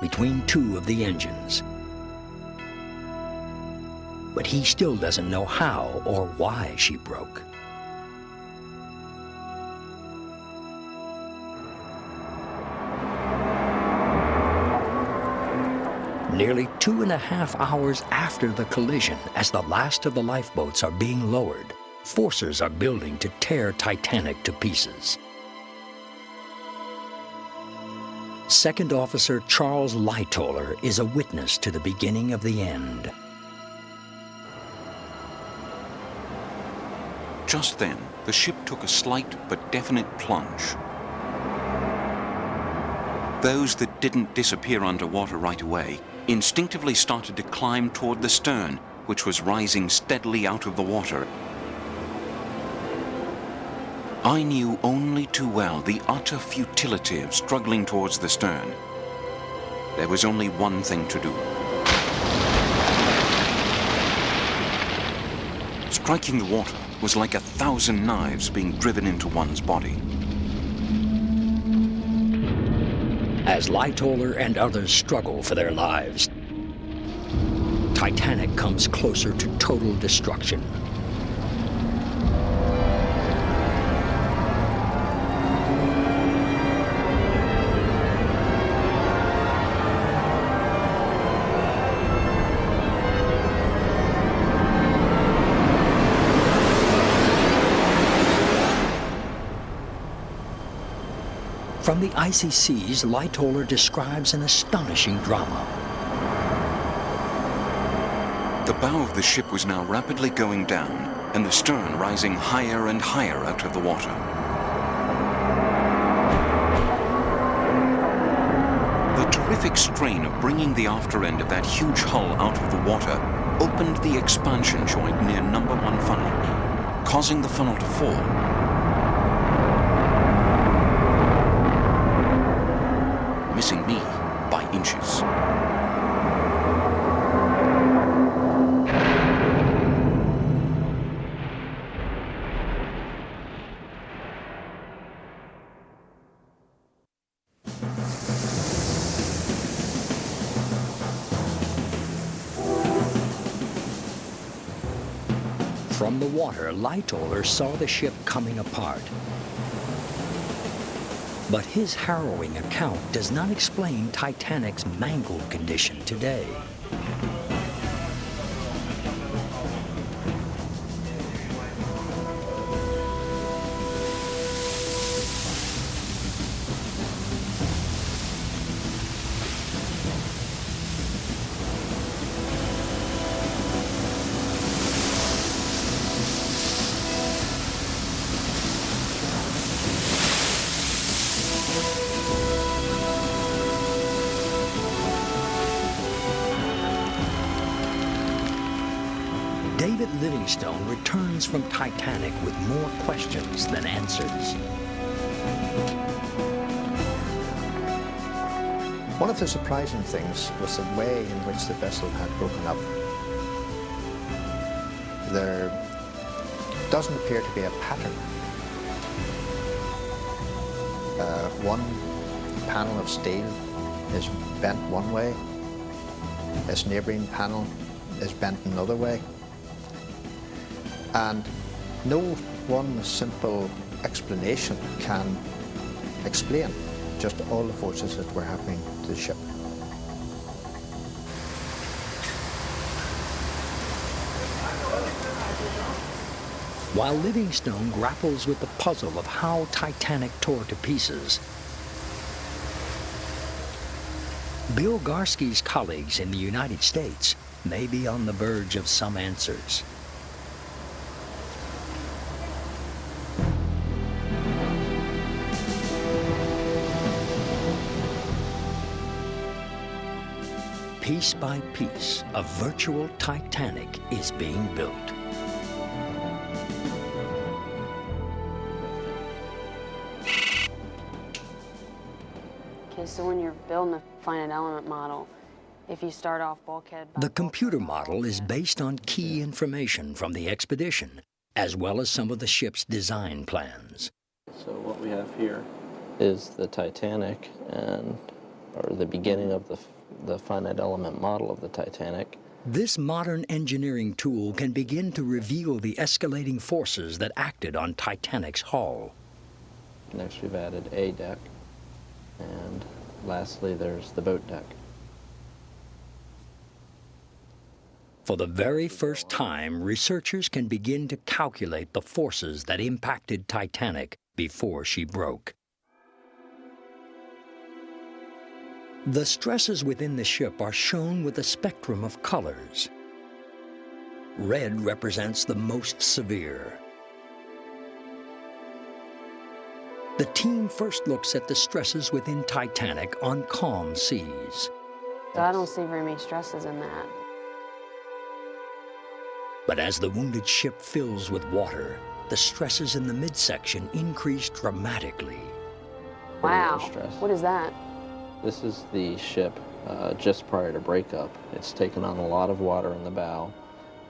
between two of the engines. But he still doesn't know how or why she broke. Nearly 2.5 hours after the collision, as the last of the lifeboats are being lowered, forces are building to tear Titanic to pieces. Second Officer Charles Lightoller is a witness to the beginning of the end. Just then, the ship took a slight but definite plunge. Those that didn't disappear underwater right away instinctively started to climb toward the stern, which was rising steadily out of the water. I knew only too well the utter futility of struggling towards the stern. There was only one thing to do. Striking the water was like 1,000 knives being driven into one's body. As Lightoller and others struggle for their lives, Titanic comes closer to total destruction. From the icy seas, Lightoller describes an astonishing drama. The bow of the ship was now rapidly going down, and the stern rising higher and higher out of the water. The terrific strain of bringing the after end of that huge hull out of the water opened the expansion joint near number 1 funnel, causing the funnel to fall. Missing me by inches. From the water, Lightoller saw the ship coming apart. But his harrowing account does not explain Titanic's mangled condition today. David Livingstone returns from Titanic with more questions than answers. One of the surprising things was the way in which the vessel had broken up. There doesn't appear to be a pattern. One panel of steel is bent one way, its neighbouring panel is bent another way. And no one simple explanation can explain just all the forces that were happening to the ship. While Livingstone grapples with the puzzle of how Titanic tore to pieces, Bill Garski's colleagues in the United States may be on the verge of some answers. Piece by piece, a virtual Titanic is being built. Okay, so when you're building a finite element model, if you start off bulkhead by The computer bulkhead by model is bulkhead, based on key information from the expedition, as well as some of the ship's design plans. So what we have here is the Titanic, and or the beginning of the finite element model of the Titanic. This modern engineering tool can begin to reveal the escalating forces that acted on Titanic's hull. Next we've added a deck, and lastly there's the boat deck. For the very first time, researchers can begin to calculate the forces that impacted Titanic before she broke. The stresses within the ship are shown with a spectrum of colors. Red represents the most severe. The team first looks at the stresses within Titanic on calm seas. So I don't see very many stresses in that. But as the wounded ship fills with water, the stresses in the midsection increase dramatically. Wow, Stress. what is that? This is the ship just prior to breakup. It's taken on a lot of water in the bow,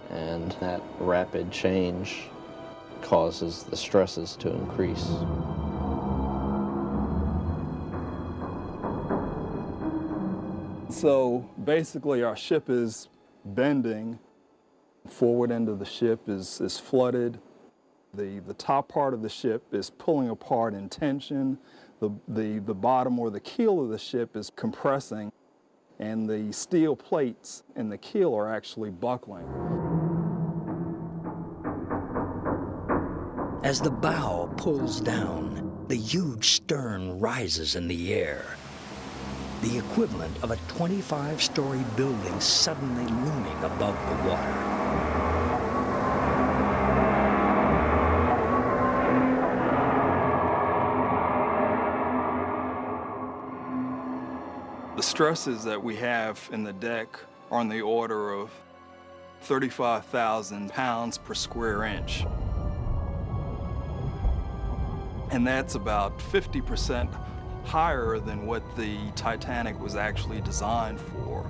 and that rapid change causes the stresses to increase. So basically our ship is bending. Forward end of the ship is flooded. The top part of the ship is pulling apart in tension. The bottom or the keel of the ship is compressing, and the steel plates in the keel are actually buckling. As the bow pulls down, the huge stern rises in the air. The equivalent of a 25-story building suddenly looming above the water. The stresses that we have in the deck are on the order of 35,000 pounds per square inch. And that's about 50% higher than what the Titanic was actually designed for.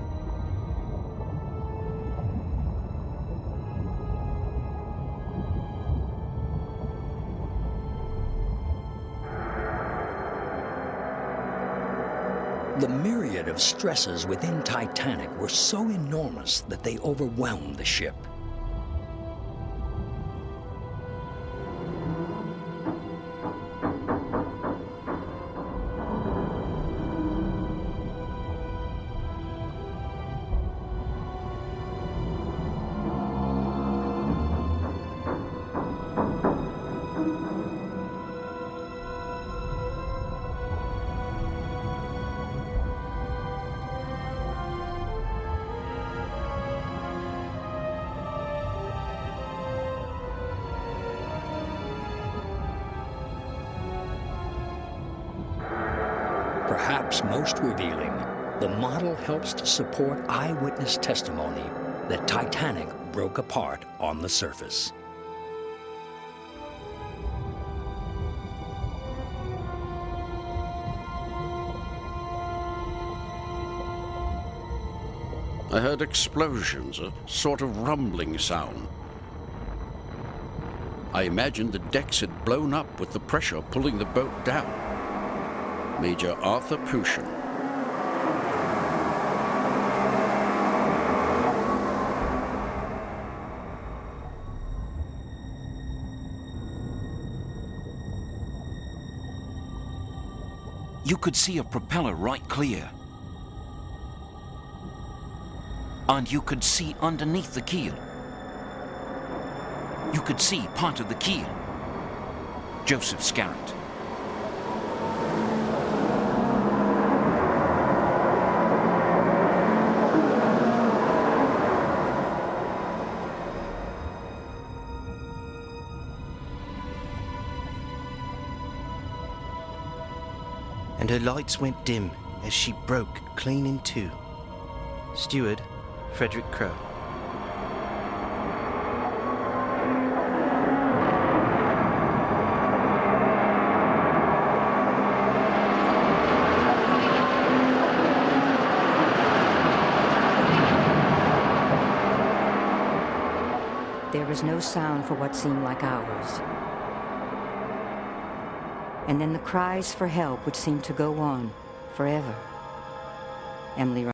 The myriad of stresses within Titanic were so enormous that they overwhelmed the ship. Perhaps most revealing, the model helps to support eyewitness testimony that Titanic broke apart on the surface. I heard explosions, a sort of rumbling sound. I imagined the decks had blown up with the pressure pulling the boat down. Major Arthur Pushen. You could see a propeller right clear. And you could see underneath the keel. You could see part of the keel. Joseph Scarrett. And her lights went dim as she broke clean in two. Steward, Frederick Crowe. There was no sound for what seemed like hours. And then the cries for help would seem to go on forever. Emily